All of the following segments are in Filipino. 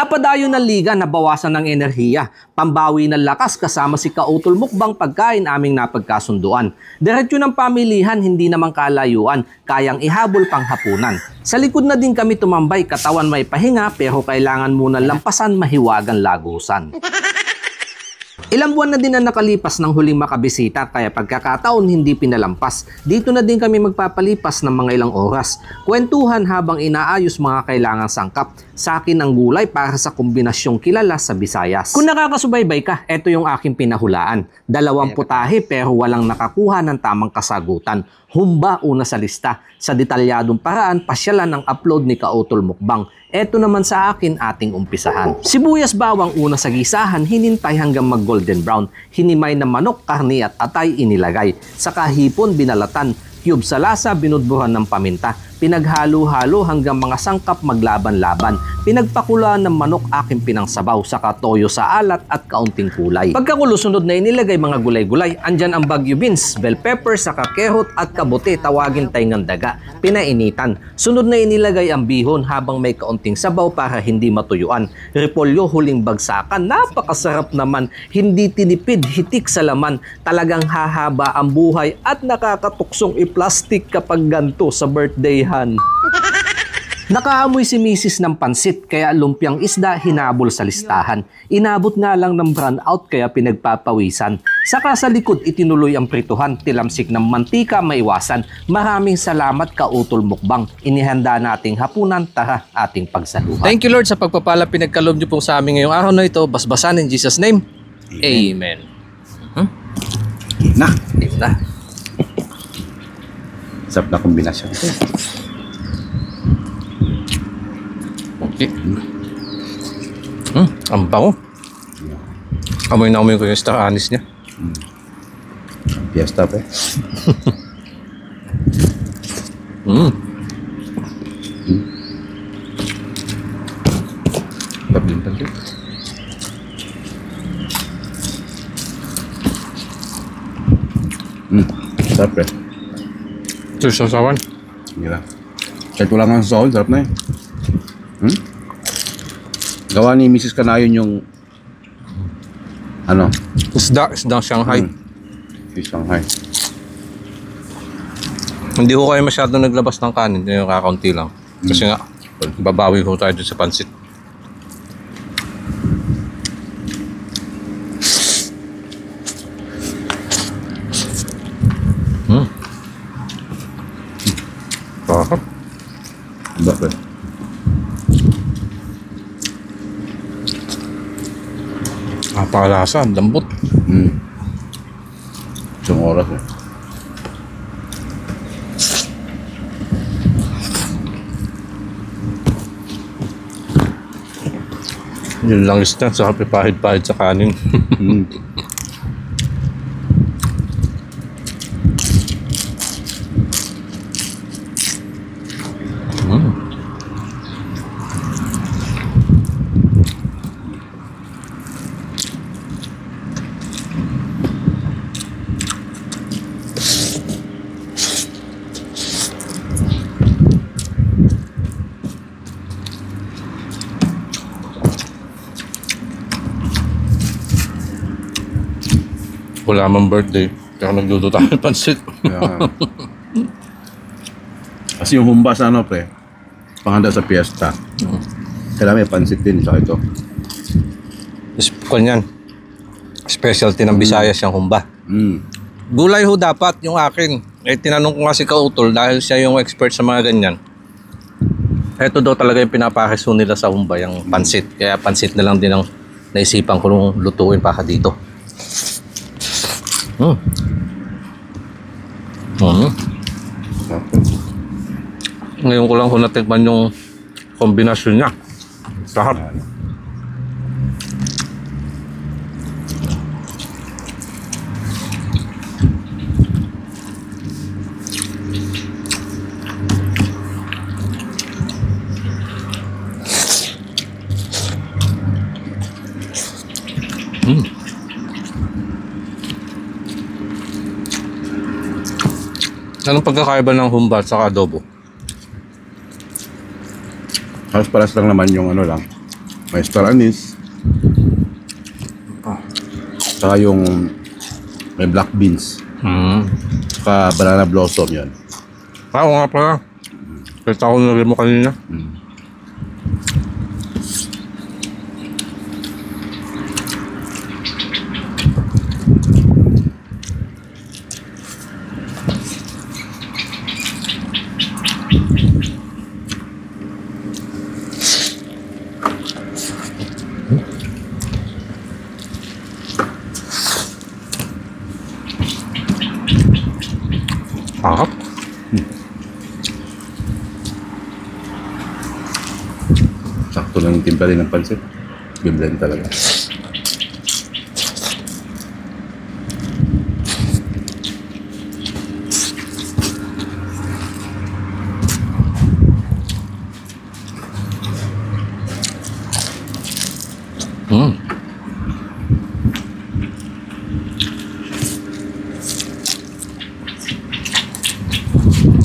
Napadayo ng liga na bawasan ng enerhiya, pambawi ng lakas kasama si Kautol Mukbang pagkain aming napagkasunduan. Diretso ng pamilihan, hindi naman kalayuan, kayang ihabol pang hapunan. Sa likod na din kami tumambay, katawan may pahinga pero kailangan muna lampasan mahiwagang lagusan. Ilang buwan na din ang nakalipas ng huling makabisita kaya pagkakataon hindi pinalampas. Dito na din kami magpapalipas ng mga ilang oras. Kwentuhan habang inaayos mga kailangang sangkap. Sa akin ang gulay para sa kombinasyong kilala sa Visayas. Kung nakakasubaybay ka, eto yung aking pinahulaan. 2 putahe pero walang nakakuha ng tamang kasagutan. Humba una sa lista. Sa detalyadong paraan, pasyalan ang upload ni Kautol Mukbang. Eto naman sa akin ating umpisahan. Sibuyas bawang una sa gisahan, hinintay hanggang mag golden brown. Hinimay na manok, karni at atay inilagay. Sa kahipon binalatan, cube sa lasa binudburan ng paminta. Pinaghalo-halo hanggang mga sangkap maglaban-laban. Pinagpakulaan ng manok aking pinangsabaw, saka toyo sa alat at kaunting kulay. Pagkakulo sunod na inilagay mga gulay-gulay. Andyan ang bagyo beans, bell pepper, saka kerot at kabote, tawagin taingang daga. Pinainitan. Sunod na inilagay ang bihon habang may kaunting sabaw para hindi matuyuan. Repolyo huling bagsakan. Napakasarap naman. Hindi tinipid, hitik sa laman. Talagang hahaba ang buhay at nakakatuksong i-plastic kapag ganto sa birthday. Nakaamoy si Mrs. ng pansit kaya lumpiang isda hinabol sa listahan. Inabot nga lang ng brown out kaya pinagpapawisan. Saka sa likod itinuloy ang prituhan, tilamsik ng mantika maiwasan. Maraming salamat Kautol Mukbang. Inihanda nating hapunan, tara ating pagsaluhan. Thank you Lord sa pagpapala pinagkaloob niyo pong sa amin ngayong araw na ito. Basbasan in Jesus name. Amen. Na. Sarap na kombinasyon. Okay. Ang bango. Amoy na amoy ko yung star anise niya. Fiesta pa eh. Pablim pa rin. Sarap eh. Ito yung sasawan. Hindi lang. Kahit wala nga sa sahol, sarap na eh. Gawa ni Mrs. Kanayon yung ano? Isda Shanghai. Shanghai. Hindi ko kayo masyado naglabas ng kanin, yung kakaunti lang. Kasi nga, babawi ko tayo dun sa pansit. Sarap. Bakit? Napakalasa, ang lambot. Isang oras eh. Yun lang isda, saka pipahid-pahid sa kanin. Wala mang birthday, kaya nagluto tayo ng pansit. Kasi yung humba sa ano pre, panghanda sa piyesta. Kailangan may pansit din, saka ito. Kanyan, specialty ng Visayas yung humba. Gulay ho dapat yung akin. Eh tinanong ko nga si Kautol dahil siya yung expert sa mga ganyan. Ito daw talaga yung pinapakiso nila sa humba, yung pansit. Kaya pansit na lang din ang naisipan ko nung lutuin para dito. Ngayon ko lang natikman yung kombinasyon niya. Sarap. Anong pagkakaiba ng humba at saka adobo? Halos paras lang naman yung ano lang, May star anise. Saka yung may black beans. Saka banana blossom yan. Oo nga pala. Kita ko nalagay mo kanina. Sarap. Sakto lang yung timpla rin ng pansit. Biblend talaga.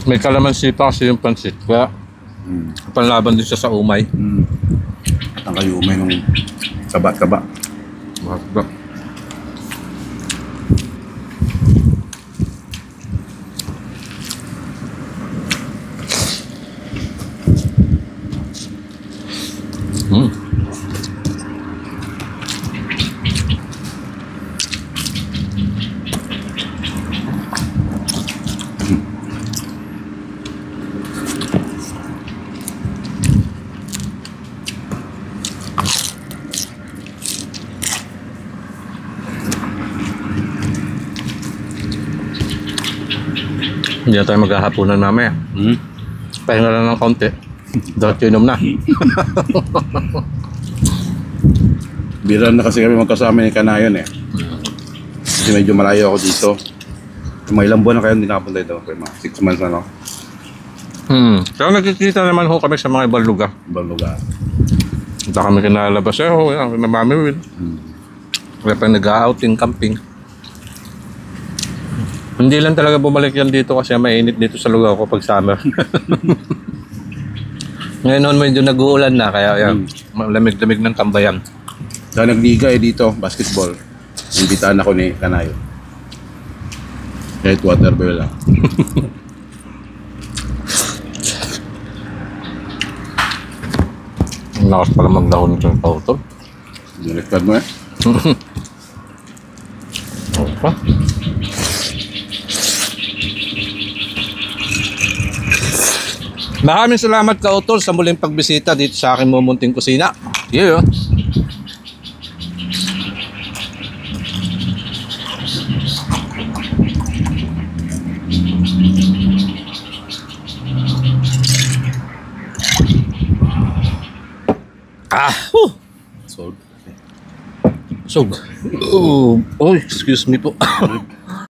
May kalamansi pa kasi yung pansit. Kaya panlaban din siya sa umay. Ang kayo umay nung kaba-kaba. Masarap. Hindi na tayo maghahapunan mamaya. Pahinga lang ng konti. Diretso inom na. Biran na kasi kami magkasama ni Kanayon eh. Kasi medyo malayo ako dito. Mga ilang buwan na kayo hindi nakapunta dito. Mga 6 months na no. Pero nagkikita naman ho kami sa mga ibang lugar. Ibang lugar. Punta kami kinalabas eh. Na Mami Will. Kaya pa nag-outing camping. Hindi lang talaga bumalik yan dito kasi mainit dito sa lugar ko pag summer. Ngayon medyo nag-uulan na kaya yan, lamig-lamig ng tambayan. Kaya nagliga eh dito, basketball. Imbitaan ako ni Kanayo. Kahit water boy lang. Ang lakas pala maglahon nito ng pautol. Direktad mo eh. Opa. Maraming salamat ka Utol sa muling pagbisita dito sa aking mumunting kusina. Yeah. So, Sug. Oh, excuse me po.